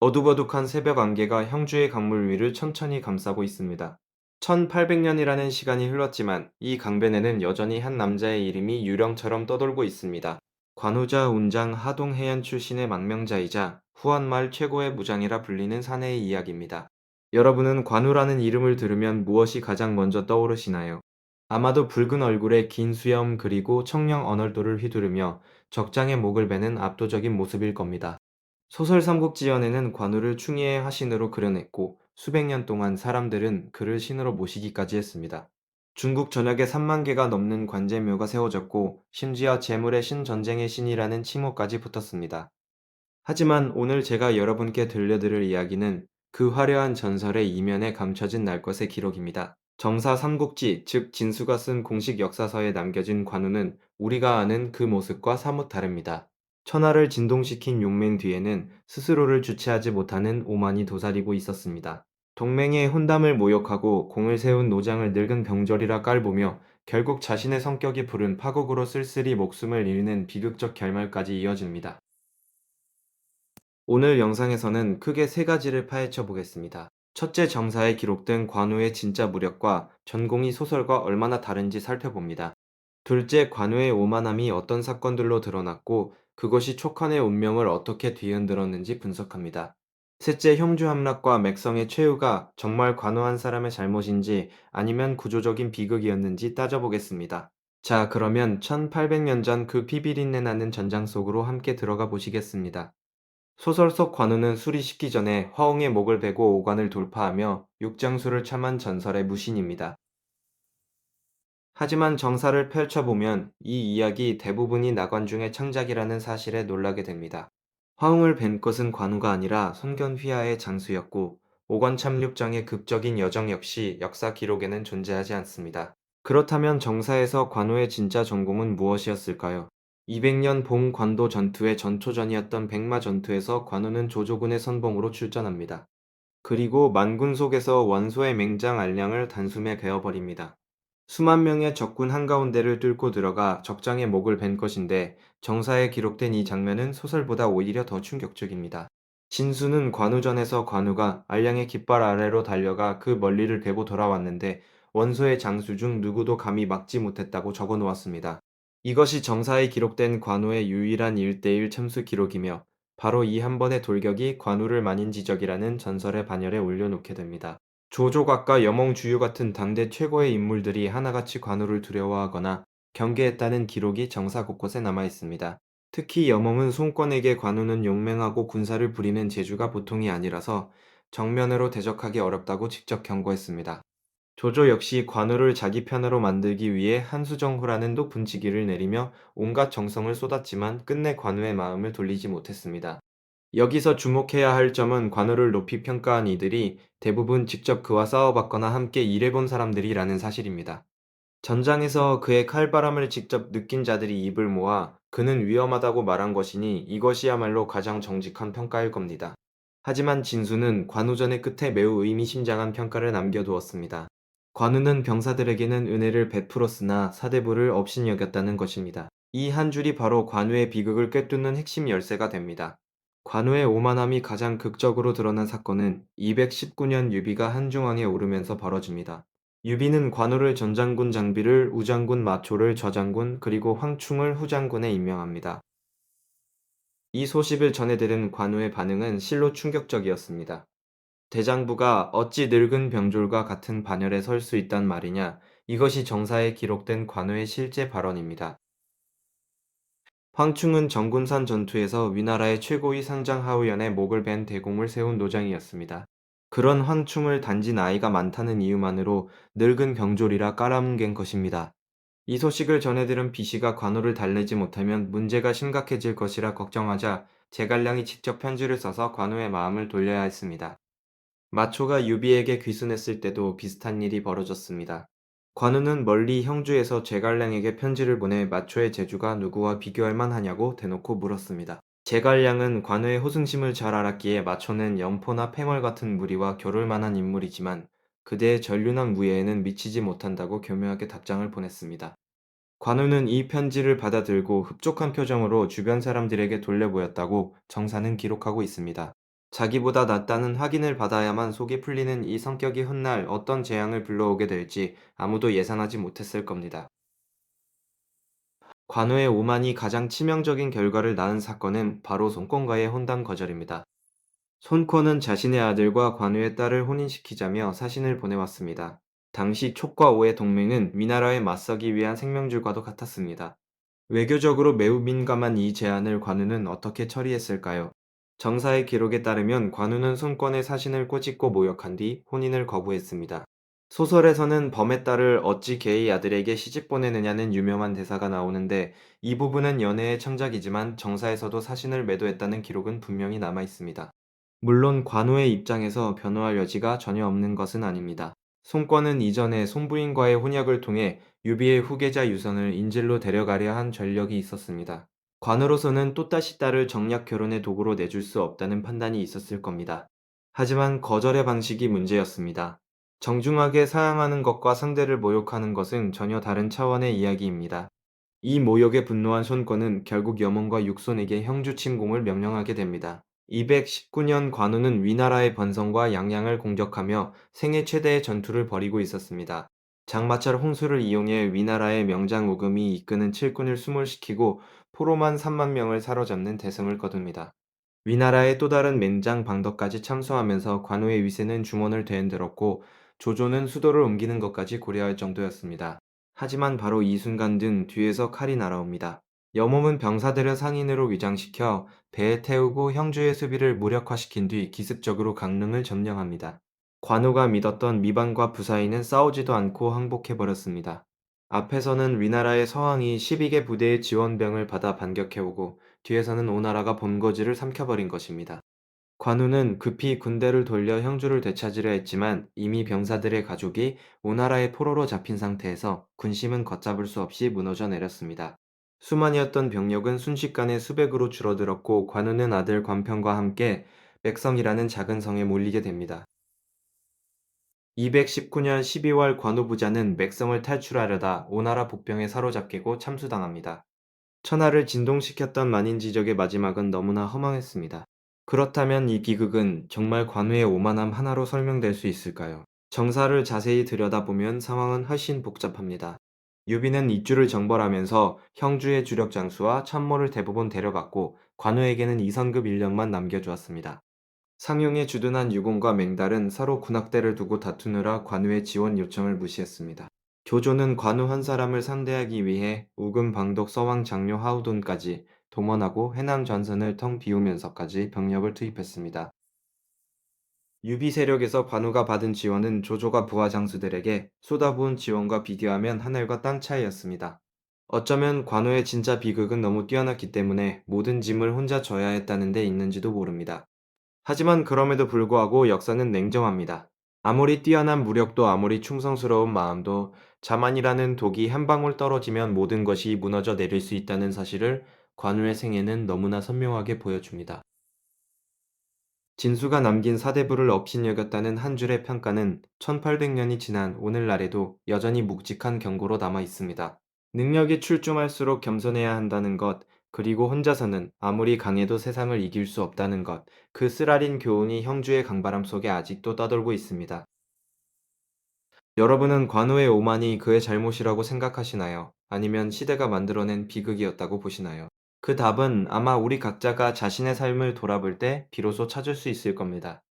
어둑어둑한 새벽 안개가 형주의 강물 위를 천천히 감싸고 있습니다. 1800년이라는 시간이 흘렀지만 이 강변에는 여전히 한 남자의 이름이 유령처럼 떠돌고 있습니다. 관우자 운장 하동해안 출신의 망명자이자 후한마을 최고의 무장이라 불리는 사내의 이야기입니다. 여러분은 관우라는 이름을 들으면 무엇이 가장 먼저 떠오르시나요? 아마도 붉은 얼굴에 긴 수염 그리고 청령 언얼도를 휘두르며 적장에 목을 베는 압도적인 모습일 겁니다. 소설 삼국지연에는 관우를 충의의 화신으로 그려냈고 수백 년 동안 사람들은 그를 신으로 모시기까지 했습니다. 중국 전역에 3만 개가 넘는 관제묘가 세워졌고 심지어 재물의 신 전쟁의 신이라는 칭호까지 붙었습니다. 하지만 오늘 제가 여러분께 들려드릴 이야기는 그 화려한 전설의 이면에 감춰진 날것의 기록입니다. 정사 삼국지, 즉 진수가 쓴 공식 역사서에 남겨진 관우는 우리가 아는 그 모습과 사뭇 다릅니다. 천하를 진동시킨 용맹 뒤에는 스스로를 주체하지 못하는 오만이 도사리고 있었습니다. 동맹의 혼담을 모욕하고 공을 세운 노장을 늙은 병졸이라 깔보며 결국 자신의 성격이 부른 파국으로 쓸쓸히 목숨을 잃는 비극적 결말까지 이어집니다. 오늘 영상에서는 크게 세 가지를 파헤쳐 보겠습니다. 첫째, 정사에 기록된 관우의 진짜 무력과 전공의 소설과 얼마나 다른지 살펴봅니다. 둘째, 관우의 오만함이 어떤 사건들로 드러났고 그것이 촉한의 운명을 어떻게 뒤흔들었는지 분석합니다. 셋째, 형주 함락과 맥성의 최후가 정말 관우 한 사람의 잘못인지 아니면 구조적인 비극이었는지 따져보겠습니다. 자, 그러면 1800년 전 그 피비린내 나는 전장 속으로 함께 들어가 보시겠습니다. 소설 속 관우는 술이 식기 전에 화웅의 목을 베고 오관을 돌파하며 육장수를 참한 전설의 무신입니다. 하지만 정사를 펼쳐보면 이 이야기 대부분이 나관중의 창작이라는 사실에 놀라게 됩니다. 화웅을 벤 것은 관우가 아니라 손견휘하의 장수였고 오관참육장의 극적인 여정 역시 역사 기록에는 존재하지 않습니다. 그렇다면 정사에서 관우의 진짜 전공은 무엇이었을까요? 200년 봉 관도 전투의 전초전이었던 백마 전투에서 관우는 조조군의 선봉으로 출전합니다. 그리고 만군 속에서 원소의 맹장 알량을 단숨에 베어버립니다. 수만 명의 적군 한가운데를 뚫고 들어가 적장의 목을 벤 것인데 정사에 기록된 이 장면은 소설보다 오히려 더 충격적입니다. 진수는 관우전에서 관우가 알량의 깃발 아래로 달려가 그 멀리를 베고 돌아왔는데 원소의 장수 중 누구도 감히 막지 못했다고 적어 놓았습니다. 이것이 정사에 기록된 관우의 유일한 1대1 참수 기록이며 바로 이 한 번의 돌격이 관우를 만인지적이라는 전설의 반열에 올려놓게 됩니다. 조조각과 염홍주유 같은 당대 최고의 인물들이 하나같이 관우를 두려워하거나 경계했다는 기록이 정사 곳곳에 남아 있습니다. 특히 염홍은 송권에게 관우는 용맹하고 군사를 부리는 재주가 보통이 아니라서 정면으로 대적하기 어렵다고 직접 경고했습니다. 조조 역시 관우를 자기 편으로 만들기 위해 한수정후라는 높은 직위를 내리며 온갖 정성을 쏟았지만 끝내 관우의 마음을 돌리지 못했습니다. 여기서 주목해야 할 점은 관우를 높이 평가한 이들이 대부분 직접 그와 싸워봤거나 함께 일해본 사람들이라는 사실입니다. 전장에서 그의 칼바람을 직접 느낀 자들이 입을 모아 그는 위험하다고 말한 것이니 이것이야말로 가장 정직한 평가일 겁니다. 하지만 진수는 관우전의 끝에 매우 의미심장한 평가를 남겨두었습니다. 관우는 병사들에게는 은혜를 베풀었으나 사대부를 업신여겼다는 것입니다. 이 한 줄이 바로 관우의 비극을 꿰뚫는 핵심 열쇠가 됩니다. 관우의 오만함이 가장 극적으로 드러난 사건은 219년 유비가 한중왕에 오르면서 벌어집니다. 유비는 관우를 전장군 장비를 우장군 마초를 저장군 그리고 황충을 후장군에 임명합니다. 이 소식을 전해 들은 관우의 반응은 실로 충격적이었습니다. 대장부가 어찌 늙은 병졸과 같은 반열에 설 수 있단 말이냐, 이것이 정사에 기록된 관우의 실제 발언입니다. 황충은 정군산 전투에서 위나라의 최고위 상장 하우연의 목을 벤 대공을 세운 노장이었습니다. 그런 황충을 단지 나이가 많다는 이유만으로 늙은 병졸이라 깔아뭉갠 것입니다. 이 소식을 전해들은 비시가 관우를 달래지 못하면 문제가 심각해질 것이라 걱정하자 제갈량이 직접 편지를 써서 관우의 마음을 돌려야 했습니다. 마초가 유비에게 귀순했을 때도 비슷한 일이 벌어졌습니다. 관우는 멀리 형주에서 제갈량에게 편지를 보내 마초의 재주가 누구와 비교할 만하냐고 대놓고 물었습니다. 제갈량은 관우의 호승심을 잘 알았기에 마초는 연포나 팽월 같은 무리와 겨룰 만한 인물이지만 그대의 전륜한 무예에는 미치지 못한다고 교묘하게 답장을 보냈습니다. 관우는 이 편지를 받아들고 흡족한 표정으로 주변 사람들에게 돌려보였다고 정사는 기록하고 있습니다. 자기보다 낫다는 확인을 받아야만 속이 풀리는 이 성격이 훗날 어떤 재앙을 불러오게 될지 아무도 예상하지 못했을 겁니다. 관우의 오만이 가장 치명적인 결과를 낳은 사건은 바로 손권과의 혼담 거절입니다. 손권은 자신의 아들과 관우의 딸을 혼인시키자며 사신을 보내왔습니다. 당시 촉과 오의 동맹은 위나라에 맞서기 위한 생명줄과도 같았습니다. 외교적으로 매우 민감한 이 제안을 관우는 어떻게 처리했을까요? 정사의 기록에 따르면 관우는 손권의 사신을 꼬집고 모욕한 뒤 혼인을 거부했습니다. 소설에서는 범의 딸을 어찌 개의 아들에게 시집 보내느냐는 유명한 대사가 나오는데, 이 부분은 연애의 창작이지만 정사에서도 사신을 매도했다는 기록은 분명히 남아 있습니다. 물론 관우의 입장에서 변호할 여지가 전혀 없는 것은 아닙니다. 손권은 이전에 손부인과의 혼약을 통해 유비의 후계자 유선을 인질로 데려가려 한 전력이 있었습니다. 관우로서는 또다시 딸을 정략 결혼의 도구로 내줄 수 없다는 판단이 있었을 겁니다. 하지만 거절의 방식이 문제였습니다. 정중하게 사양하는 것과 상대를 모욕하는 것은 전혀 다른 차원의 이야기입니다. 이 모욕에 분노한 손권은 결국 염원과 육손에게 형주 침공을 명령하게 됩니다. 219년 관우는 위나라의 번성과 양양을 공격하며 생애 최대의 전투를 벌이고 있었습니다. 장마철 홍수를 이용해 위나라의 명장 우금이 이끄는 칠군을 수몰시키고 포로만 3만 명을 사로잡는 대승을 거둡니다. 위나라의 또 다른 맹장 방덕까지 참수하면서 관우의 위세는 중원을 되흔들었고, 조조는 수도를 옮기는 것까지 고려할 정도였습니다. 하지만 바로 이 순간 등 뒤에서 칼이 날아옵니다. 여몸은 병사들을 상인으로 위장시켜 배에 태우고 형주의 수비를 무력화시킨 뒤 기습적으로 강릉을 점령합니다. 관우가 믿었던 미반과 부사이는 싸우지도 않고 항복해버렸습니다. 앞에서는 위나라의 서왕이 12개 부대의 지원병을 받아 반격해오고, 뒤에서는 오나라가 본거지를 삼켜버린 것입니다. 관우는 급히 군대를 돌려 형주를 되찾으려 했지만 이미 병사들의 가족이 오나라의 포로로 잡힌 상태에서 군심은 걷잡을 수 없이 무너져 내렸습니다. 수만이었던 병력은 순식간에 수백으로 줄어들었고, 관우는 아들 관평과 함께 맥성이라는 작은 성에 몰리게 됩니다. 219년 12월 관우 부자는 맥성을 탈출하려다 오나라 복병에 사로잡히고 참수당합니다. 천하를 진동시켰던 만인지적의 마지막은 너무나 허망했습니다. 그렇다면 이 비극은 정말 관우의 오만함 하나로 설명될 수 있을까요? 정사를 자세히 들여다보면 상황은 훨씬 복잡합니다. 유비는 이주를 정벌하면서 형주의 주력 장수와 참모를 대부분 데려갔고, 관우에게는 2성급 인력만 남겨주었습니다. 상용에 주둔한 유공과 맹달은 서로 군악대를 두고 다투느라 관우의 지원 요청을 무시했습니다. 교조는 관우 한 사람을 상대하기 위해 우금 방독 서왕 장료 하우돈까지 동원하고 해남 전선을 텅 비우면서까지 병력을 투입했습니다. 유비 세력에서 관우가 받은 지원은 조조가 부하 장수들에게 쏟아부은 지원과 비교하면 하늘과 땅 차이였습니다. 어쩌면 관우의 진짜 비극은 너무 뛰어났기 때문에 모든 짐을 혼자 져야 했다는 데 있는지도 모릅니다. 하지만 그럼에도 불구하고 역사는 냉정합니다. 아무리 뛰어난 무력도 아무리 충성스러운 마음도 자만이라는 독이 한 방울 떨어지면 모든 것이 무너져 내릴 수 있다는 사실을 관우의 생애는 너무나 선명하게 보여줍니다. 진수가 남긴 사대부를 업신여겼다는 한 줄의 평가는 1800년이 지난 오늘날에도 여전히 묵직한 경고로 남아 있습니다. 능력이 출중할수록 겸손해야 한다는 것, 그리고 혼자서는 아무리 강해도 세상을 이길 수 없다는 것, 그 쓰라린 교훈이 형주의 강바람 속에 아직도 떠돌고 있습니다. 여러분은 관우의 오만이 그의 잘못이라고 생각하시나요? 아니면 시대가 만들어낸 비극이었다고 보시나요? 그 답은 아마 우리 각자가 자신의 삶을 돌아볼 때 비로소 찾을 수 있을 겁니다.